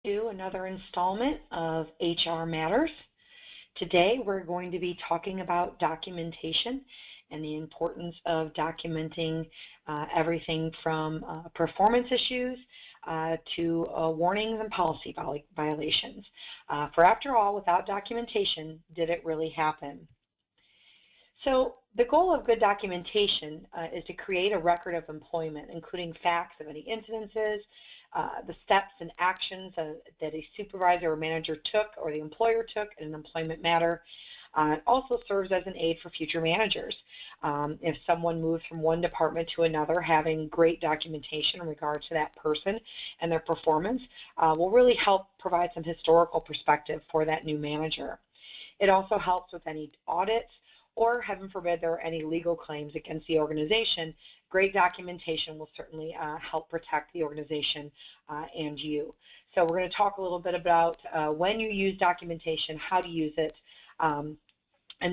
To another installment of HR Matters. Today we're going to be talking about documentation and the importance of documenting everything from performance issues to warnings and policy violations. For after all, without documentation, did it really happen? So the goal of good documentation is to create a record of employment, including facts of any incidences, the steps and actions that a supervisor or manager took or the employer took in an employment matter. It also serves as an aid for future managers. If someone moves from one department to another, having great documentation in regard to that person and their performance will really help provide some historical perspective for that new manager. It also helps with any audits, or heaven forbid there are any legal claims against the organization. Great documentation will certainly help protect the organization and you. So we're going to talk a little bit about when you use documentation, how to use it, and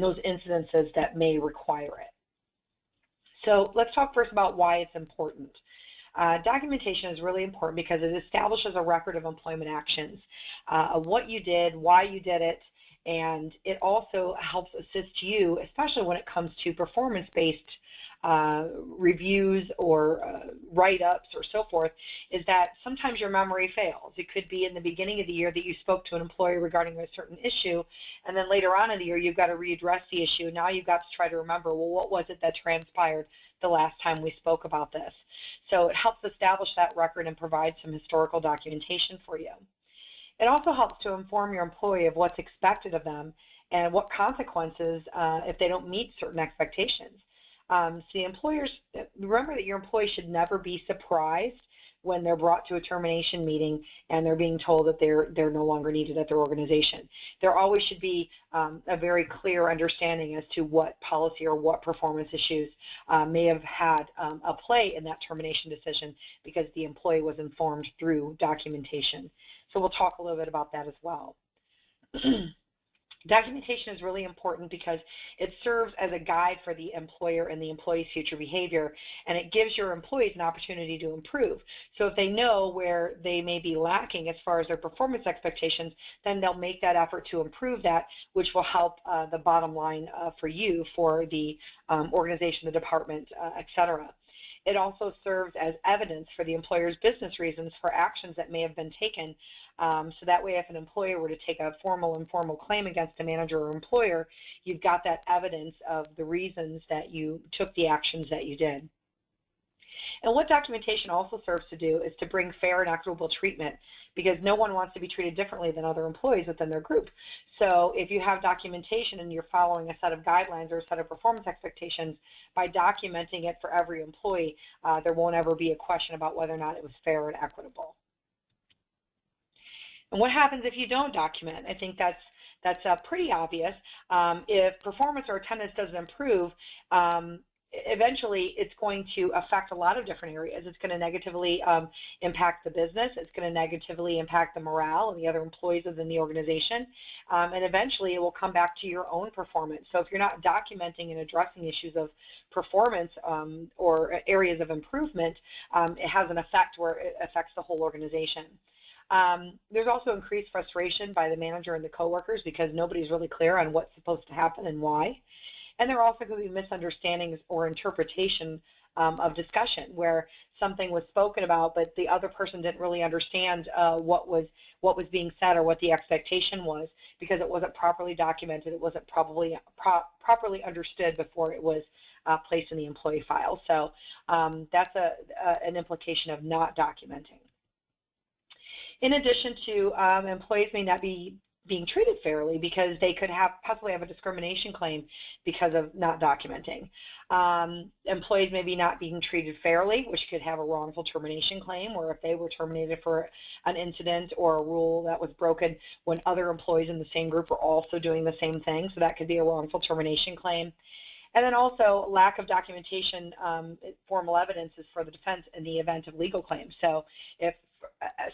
those incidences that may require it. So let's talk first about why it's important. Documentation is really important because it establishes a record of employment actions, of what you did, why you did it, and it also helps assist you, especially when it comes to performance-based reviews or write-ups or so forth, is that sometimes your memory fails. It could be in the beginning of the year that you spoke to an employee regarding a certain issue, and then later on in the year you've got to readdress the issue. Now you've got to try to remember, well, what was it that transpired the last time we spoke about this? So it helps establish that record and provide some historical documentation for you. It also helps to inform your employee of what's expected of them and what consequences if they don't meet certain expectations. So the employers, remember that your employees should never be surprised when they're brought to a termination meeting and they're being told that they're no longer needed at their organization. There always should be a very clear understanding as to what policy or what performance issues may have had a play in that termination decision because the employee was informed through documentation. So we'll talk a little bit about that as well. Documentation is really important because it serves as a guide for the employer and the employee's future behavior, and it gives your employees an opportunity to improve. So if they know where they may be lacking as far as their performance expectations, then they'll make that effort to improve that, which will help the bottom line for you, for the organization, the department, etc. It also serves as evidence for the employer's business reasons for actions that may have been taken. So that way, if an employer were to take a formal, informal claim against a manager or employer, you've got that evidence of the reasons that you took the actions that you did. And what documentation also serves to do is to bring fair and equitable treatment, because no one wants to be treated differently than other employees within their group. So if you have documentation and you're following a set of guidelines or a set of performance expectations, by documenting it for every employee, there won't ever be a question about whether or not it was fair and equitable. And what happens if you don't document? I think that's pretty obvious. If performance or attendance doesn't improve, eventually it's going to affect a lot of different areas. It's going to negatively impact the business. It's going to negatively impact the morale and the other employees within the organization. And eventually it will come back to your own performance. So if you're not documenting and addressing issues of performance or areas of improvement, it has an effect where it affects the whole organization. There's also increased frustration by the manager and the coworkers because nobody's really clear on what's supposed to happen and why. And there are also going to be misunderstandings or interpretation of discussion where something was spoken about, but the other person didn't really understand what was being said or what the expectation was because it wasn't properly documented. It wasn't properly understood before it was placed in the employee file. So that's an implication of not documenting. In addition to employees may not be being treated fairly because they could possibly have a discrimination claim because of not documenting. Employees may be not being treated fairly, which could have a wrongful termination claim, or if they were terminated for an incident or a rule that was broken when other employees in the same group were also doing the same thing, so that could be a wrongful termination claim. And then also lack of documentation, formal evidence is for the defense in the event of legal claims. So if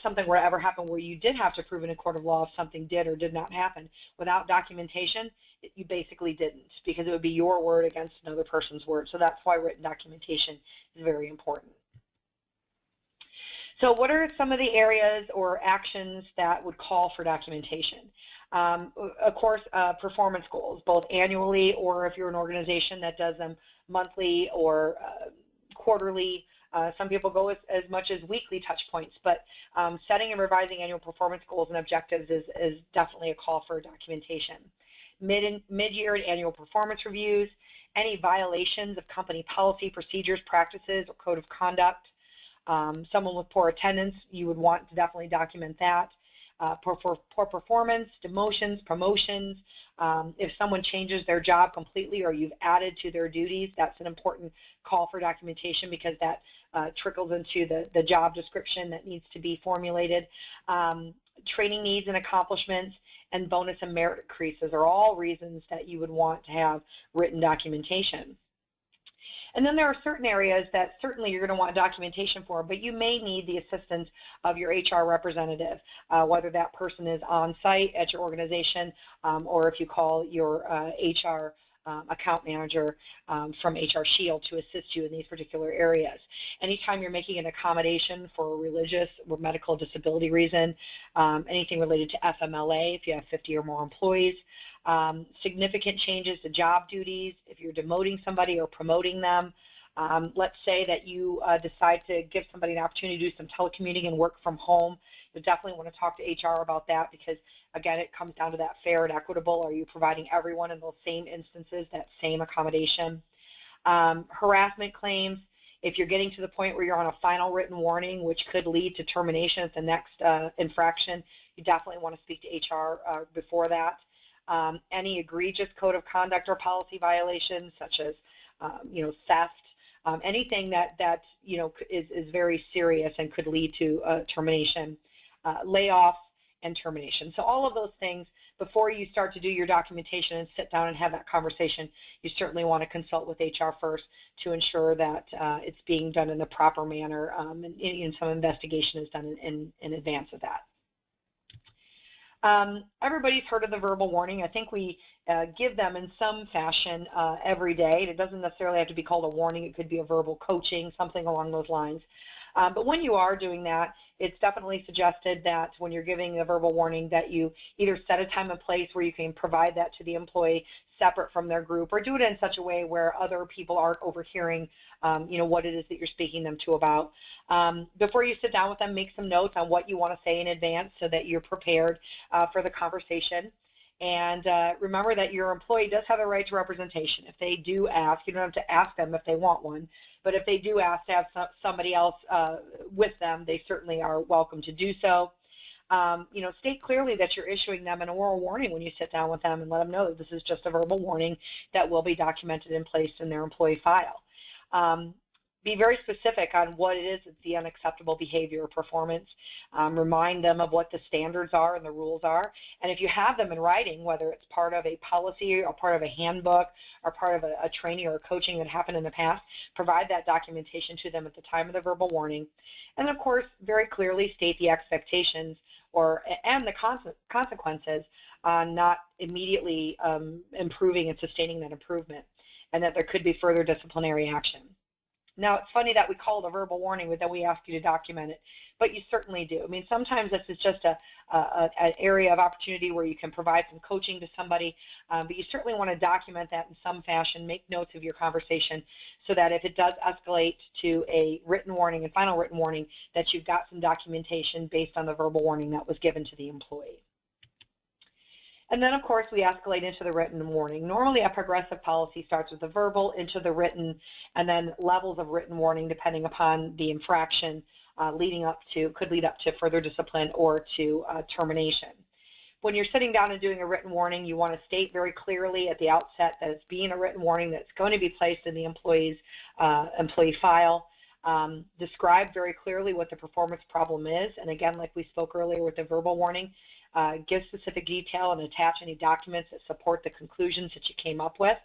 something were to ever happen where you did have to prove in a court of law if something did or did not happen, without documentation, you basically didn't, because it would be your word against another person's word. So that's why written documentation is very important. So what are some of the areas or actions that would call for documentation? Of course, performance goals, both annually or if you're an organization that does them monthly or quarterly. Some people go as much as weekly touch points, but setting and revising annual performance goals and objectives is definitely a call for documentation. Mid-year and annual performance reviews, any violations of company policy, procedures, practices, or code of conduct. Someone with poor attendance, you would want to definitely document that. Poor performance, demotions, promotions. If someone changes their job completely or you've added to their duties, that's an important call for documentation because that trickles into the job description that needs to be formulated. Training needs and accomplishments, and bonus and merit increases are all reasons that you would want to have written documentation. And then there are certain areas that certainly you're going to want documentation for, but you may need the assistance of your HR representative, whether that person is on site at your organization or if you call your HR account manager from HR Shield to assist you in these particular areas. Anytime you're making an accommodation for a religious or medical disability reason, anything related to FMLA if you have 50 or more employees, significant changes to job duties, if you're demoting somebody or promoting them. Let's say that you decide to give somebody an opportunity to do some telecommuting and work from home. You definitely want to talk to HR about that because, again, it comes down to that fair and equitable. Are you providing everyone in those same instances that same accommodation? Harassment claims, if you're getting to the point where you're on a final written warning, which could lead to termination at the next infraction, you definitely want to speak to HR before that. Any egregious code of conduct or policy violations, such as theft, anything that is very serious and could lead to termination, layoffs, and termination. So all of those things, before you start to do your documentation and sit down and have that conversation, you certainly want to consult with HR first to ensure that it's being done in the proper manner and some investigation is done in advance of that. Everybody's heard of the verbal warning. I think we give them in some fashion every day. It doesn't necessarily have to be called a warning. It could be a verbal coaching, something along those lines. But when you are doing that, it's definitely suggested that when you're giving a verbal warning that you either set a time and place where you can provide that to the employee separate from their group, or do it in such a way where other people aren't overhearing what it is that you're speaking them to about. Before you sit down with them, make some notes on what you want to say in advance so that you're prepared for the conversation. And remember that your employee does have a right to representation. If they do ask, you don't have to ask them if they want one, but if they do ask to have somebody else with them, they certainly are welcome to do so. State clearly that you're issuing them an oral warning when you sit down with them and let them know that this is just a verbal warning that will be documented and placed in their employee file. Be very specific on what it is that's the unacceptable behavior or performance. Remind them of what the standards are and the rules are. And if you have them in writing, whether it's part of a policy or part of a handbook or part of a training or a coaching that happened in the past, provide that documentation to them at the time of the verbal warning. And of course, very clearly state the expectations and the consequences on not immediately improving and sustaining that improvement, and that there could be further disciplinary action. Now, it's funny that we call it a verbal warning, but then we ask you to document it, but you certainly do. I mean, sometimes this is just an area of opportunity where you can provide some coaching to somebody, but you certainly want to document that in some fashion, make notes of your conversation so that if it does escalate to a written warning and final written warning, that you've got some documentation based on the verbal warning that was given to the employee. And then, of course, we escalate into the written warning. Normally, a progressive policy starts with the verbal, into the written, and then levels of written warning depending upon the infraction could lead up to further discipline or to termination. When you're sitting down and doing a written warning, you want to state very clearly at the outset that it's being a written warning that's going to be placed in the employee's employee file. Describe very clearly what the performance problem is, and again, like we spoke earlier with the verbal warning, give specific detail and attach any documents that support the conclusions that you came up with,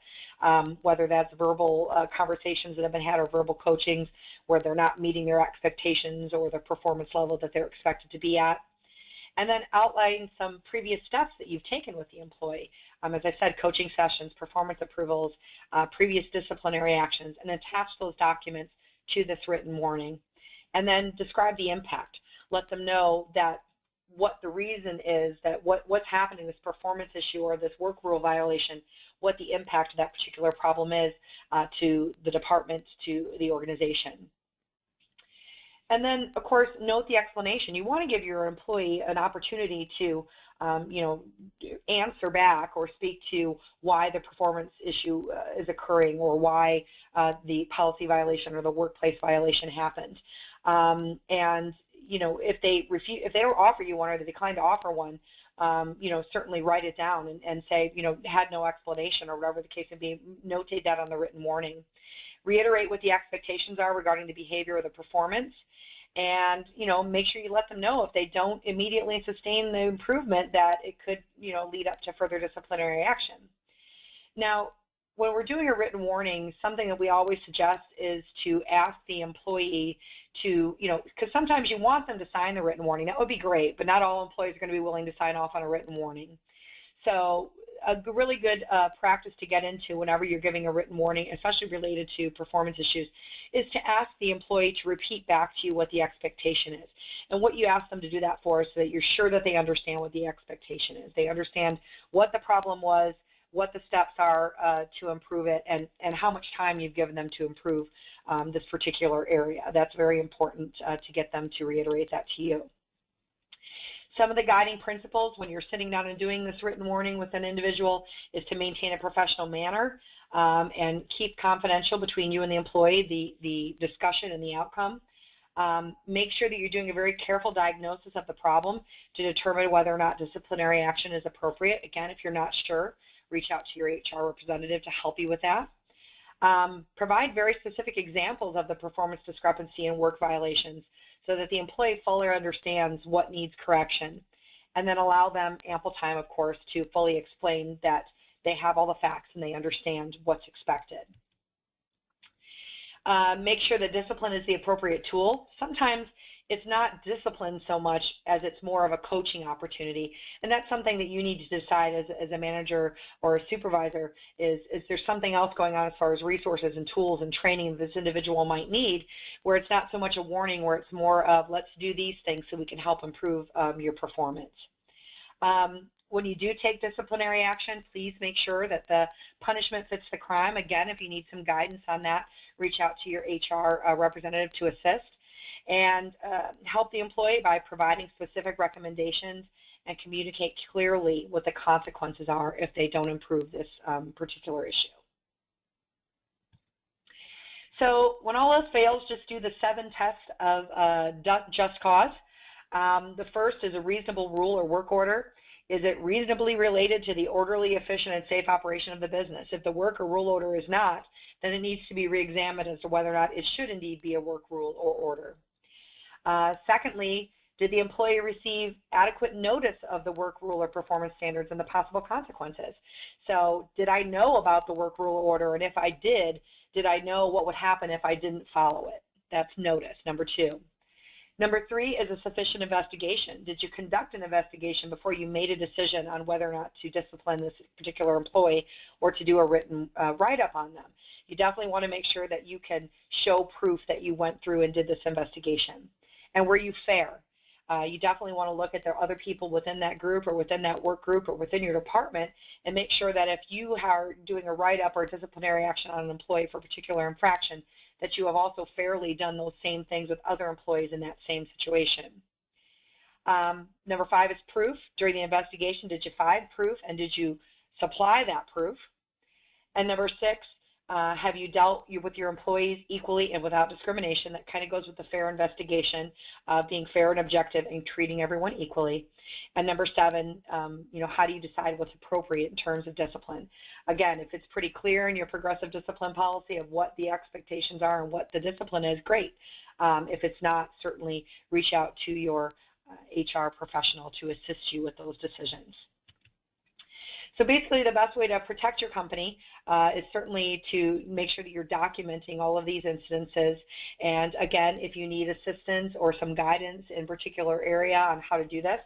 whether that's verbal conversations that have been had or verbal coachings where they're not meeting their expectations or the performance level that they're expected to be at. And then outline some previous steps that you've taken with the employee. As I said, coaching sessions, performance approvals, previous disciplinary actions, and attach those documents to this written warning. And then describe the impact. Let them know that what the reason is, that what's happening, this performance issue or this work rule violation, what the impact of that particular problem is to the department, to the organization. And then, of course, note the explanation. You want to give your employee an opportunity to, answer back or speak to why the performance issue is occurring, or why the policy violation or the workplace violation happened. And if they don't offer you one, or they decline to offer one, certainly write it down and say, had no explanation, or whatever the case may be. Notate that on the written warning. Reiterate what the expectations are regarding the behavior or the performance, and make sure you let them know if they don't immediately sustain the improvement that it could lead up to further disciplinary action. Now, when we're doing a written warning, something that we always suggest is to ask the employee to, because sometimes you want them to sign the written warning. That would be great, but not all employees are going to be willing to sign off on a written warning. So a really good practice to get into whenever you're giving a written warning, especially related to performance issues, is to ask the employee to repeat back to you what the expectation is. And what you ask them to do that for is so that you're sure that they understand what the expectation is. They understand what the problem was, what the steps are to improve it, and how much time you've given them to improve this particular area. That's very important to get them to reiterate that to you. Some of the guiding principles when you're sitting down and doing this written warning with an individual is to maintain a professional manner and keep confidential between you and the employee the discussion and the outcome. Make sure that you're doing a very careful diagnosis of the problem to determine whether or not disciplinary action is appropriate. Again, if you're not sure, reach out to your HR representative to help you with that. Provide very specific examples of the performance discrepancy and work violations so that the employee fully understands what needs correction, and then allow them ample time, of course, to fully explain that they have all the facts and they understand what's expected. Make sure that discipline is the appropriate tool. Sometimes it's not discipline so much as it's more of a coaching opportunity, and that's something that you need to decide as a manager or a supervisor. Is there something else going on as far as resources and tools and training this individual might need, where it's not so much a warning, where it's more of let's do these things so we can help improve your performance. When you do take disciplinary action, please make sure that the punishment fits the crime. Again, if you need some guidance on that, reach out to your HR representative to assist. And help the employee by providing specific recommendations and communicate clearly what the consequences are if they don't improve this particular issue. So when all else fails, just do the 7 tests of just cause. The first is a reasonable rule or work order. Is it reasonably related to the orderly, efficient, and safe operation of the business? If the work or rule order is not, then it needs to be re-examined as to whether or not it should indeed be a work rule or order. Secondly, did the employee receive adequate notice of the work rule or performance standards and the possible consequences? So did I know about the work rule or order, and if I did I know what would happen if I didn't follow it? That's notice, number 2. Number 3 is a sufficient investigation. Did you conduct an investigation before you made a decision on whether or not to discipline this particular employee or to do a written write-up on them? You definitely want to make sure that you can show proof that you went through and did this investigation. And were you fair? You definitely want to look at the other people within that group or within that work group or within your department and make sure that if you are doing a write-up or a disciplinary action on an employee for a particular infraction, that you have also fairly done those same things with other employees in that same situation. Number 5 is proof. During the investigation, did you find proof and did you supply that proof? And number 6, have you dealt with your employees equally and without discrimination? That kind of goes with the fair investigation, being fair and objective and treating everyone equally. And number 7, how do you decide what's appropriate in terms of discipline? Again, if it's pretty clear in your progressive discipline policy of what the expectations are and what the discipline is, great. If it's not, certainly reach out to your HR professional to assist you with those decisions. So basically the best way to protect your company is certainly to make sure that you're documenting all of these incidences. And again, if you need assistance or some guidance in a particular area on how to do this,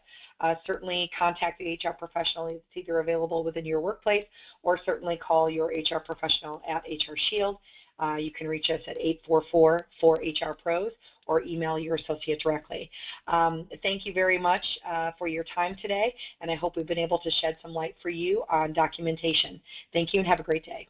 certainly contact the HR professional. It's either available within your workplace or certainly call your HR professional at HR Shield you can reach us at 844-4HR-PROS or email your associate directly. Thank you very much for your time today, and I hope we've been able to shed some light for you on documentation. Thank you and have a great day.